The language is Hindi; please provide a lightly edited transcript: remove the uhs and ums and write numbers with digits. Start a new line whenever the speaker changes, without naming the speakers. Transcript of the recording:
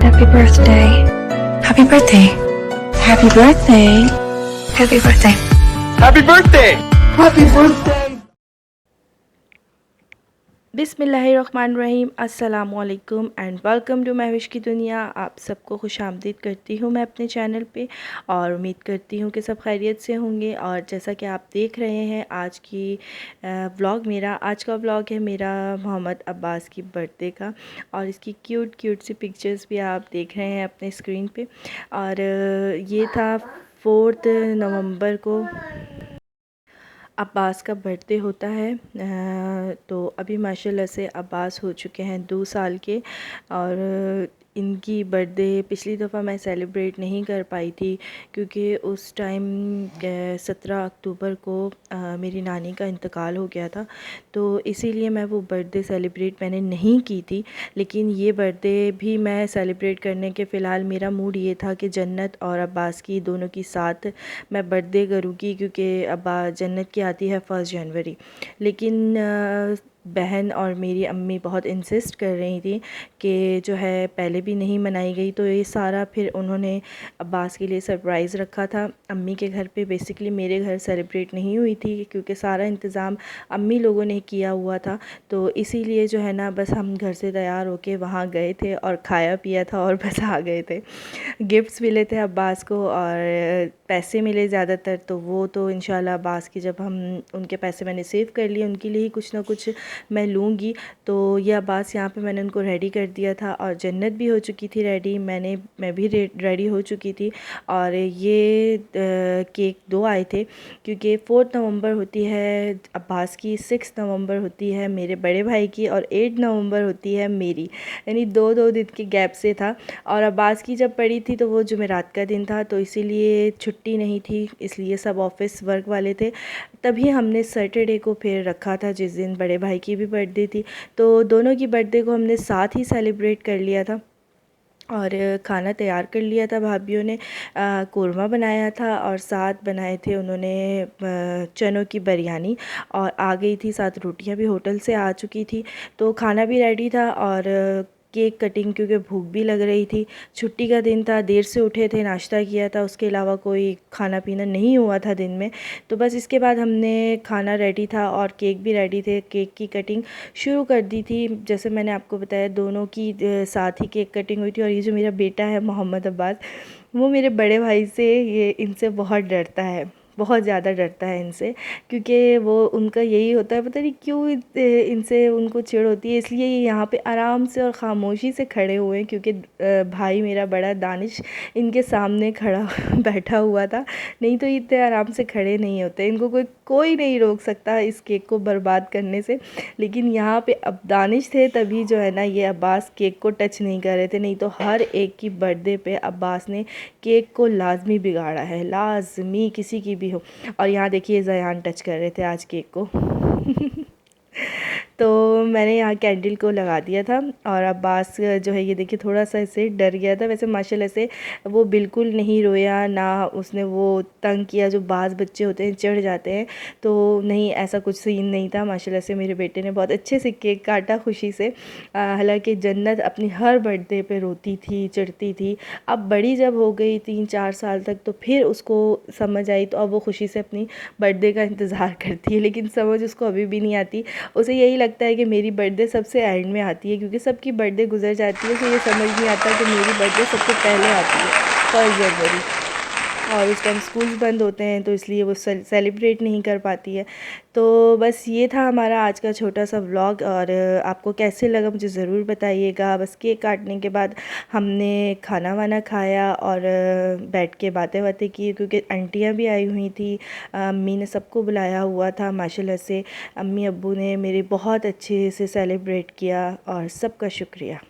Happy birthday. Happy birthday. Happy birthday. Happy birthday.
Happy birthday! Happy birthday!
बिस्मिल्लाहिर्रहमानिर्रहीम, अस्सलामुअलैकुम एंड वेलकम टू महविश की दुनिया। आप सबको खुशामदीद करती हूँ मैं अपने चैनल पे और उम्मीद करती हूँ कि सब खैरियत से होंगे। और जैसा कि आप देख रहे हैं आज का व्लॉग है मेरा मोहम्मद अब्बास की बर्थडे का, और इसकी क्यूट सी पिक्चर्स भी आप देख रहे हैं अपने स्क्रीन पे। और ये था 4 नवंबर को अब्बास का बर्थडे होता है। तो अभी माशाल्लाह से अब्बास हो चुके हैं 2 साल के। और इनकी बर्थडे पिछली दफ़ा मैं सेलिब्रेट नहीं कर पाई थी क्योंकि उस टाइम 17 अक्टूबर को मेरी नानी का इंतकाल हो गया था, तो इसीलिए मैं वो बर्थडे सेलिब्रेट मैंने नहीं की थी। लेकिन ये बर्थडे भी मैं सेलिब्रेट करने के फ़िलहाल मेरा मूड ये था कि जन्नत और अब्बास की दोनों की साथ मैं बर्थडे करूँगी, क्योंकि अब्बा जन्नत की आती है 1 जनवरी। लेकिन बहन और मेरी अम्मी बहुत इंसिस्ट कर रही थी कि जो है पहले भी नहीं मनाई गई, तो ये सारा फिर उन्होंने अब्बास के लिए सरप्राइज़ रखा था अम्मी के घर पे। बेसिकली मेरे घर सेलिब्रेट नहीं हुई थी क्योंकि सारा इंतज़ाम अम्मी लोगों ने किया हुआ था, तो इसीलिए जो है ना बस हम घर से तैयार होके वहाँ गए थे और खाया पिया था और बस आ गए थे। गिफ्ट्स मिले थे अब्बास को और पैसे मिले ज़्यादातर, तो वो तो इंशाल्लाह अब्बास की जब हम उनके पैसे मैंने सेव कर लिए उनके लिए ही कुछ ना कुछ मैं लूँगी। तो ये अब्बास यहाँ पे मैंने उनको रेडी कर दिया था और जन्नत भी हो चुकी थी रेडी, मैं भी रेडी हो चुकी थी। और ये केक 2 आए थे क्योंकि 4 नवंबर होती है अब्बास की, 6 नवंबर होती है मेरे बड़े भाई की और 8 नवंबर होती है मेरी, यानी 2-2 दिन के गैप से था। और अब्बास की जब पड़ी थी तो वो जुमेरात का दिन था, तो इसीलिए छुट्टी नहीं थी, इसलिए सब ऑफिस वर्क वाले थे। तभी हमने सैटरडे को फिर रखा था जिस दिन बड़े भाई की भी बर्थडे थी, तो दोनों की बर्थडे को हमने साथ ही सेलिब्रेट कर लिया था। और खाना तैयार कर लिया था भाभीयों ने, कोरमा बनाया था और साथ बनाए थे उन्होंने चनों की बिरयानी, और आ गई थी साथ रोटियां भी होटल से आ चुकी थी, तो खाना भी रेडी था। और केक कटिंग क्योंकि भूख भी लग रही थी, छुट्टी का दिन था, देर से उठे थे, नाश्ता किया था, उसके अलावा कोई खाना पीना नहीं हुआ था दिन में। तो बस इसके बाद हमने खाना रेडी था और केक भी रेडी थे, केक की कटिंग शुरू कर दी थी। जैसे मैंने आपको बताया दोनों की साथ ही केक कटिंग हुई थी। और ये जो मेरा बेटा है मोहम्मद अब्बास, वो मेरे बड़े भाई से इनसे बहुत डरता है, बहुत ज़्यादा डरता है इनसे, क्योंकि वो उनका यही होता है, पता नहीं क्यों इनसे उनको चिढ़ होती है, इसलिए ये यहाँ पे आराम से और ख़ामोशी से खड़े हुए हैं। क्योंकि भाई मेरा बड़ा दानिश इनके सामने खड़ा बैठा हुआ था, नहीं तो इतने आराम से खड़े नहीं होते, इनको कोई नहीं रोक सकता इस केक को बर्बाद करने से। लेकिन यहाँ पे अब दानिश थे तभी जो है ना ये अब्बास केक को टच नहीं कर रहे थे, नहीं तो हर एक की बर्थडे पे अब्बास ने केक को लाजमी बिगाड़ा है, लाजमी किसी की भी हो। और यहाँ देखिए ज़यान टच कर रहे थे आज केक को तो मैंने यहाँ कैंडल को लगा दिया था। और अब्बास जो है ये देखिए थोड़ा सा इससे डर गया था, वैसे माशाल्लाह से वो बिल्कुल नहीं रोया, ना उसने वो तंग किया जो बाज़ बच्चे होते हैं चिढ़ जाते हैं, तो नहीं ऐसा कुछ सीन नहीं था। माशाल्लाह से मेरे बेटे ने बहुत अच्छे से केक काटा खुशी से। हालांकि जन्नत अपनी हर बर्थडे पे रोती थी, चिढ़ती थी। अब बड़ी जब हो गई 3-4 साल तक तो फिर उसको समझ आई, तो अब वो खुशी से अपनी बर्थडे का इंतज़ार करती है, लेकिन समझ उसको अभी भी नहीं आती। उसे यही लगता है कि मेरी बर्थडे सबसे एंड में आती है, क्योंकि सबकी बर्थडे गुजर जाती है, तो ये समझ नहीं आता कि मेरी बर्थडे सबसे पहले आती है 1 जनवरी। और उस टाइम स्कूल्स बंद होते हैं, तो इसलिए वो सेलिब्रेट नहीं कर पाती है। तो बस ये था हमारा आज का छोटा सा व्लॉग। और आपको कैसे लगा मुझे ज़रूर बताइएगा। बस केक काटने के बाद हमने खाना वाना खाया और बैठ के बातें बातें की, क्योंकि आंटियाँ भी आई हुई थी, अम्मी ने सबको बुलाया हुआ था। माशाल्लाह से अम्मी अब्बू ने मेरे बहुत अच्छे से सेलिब्रेट किया, और सबका शुक्रिया।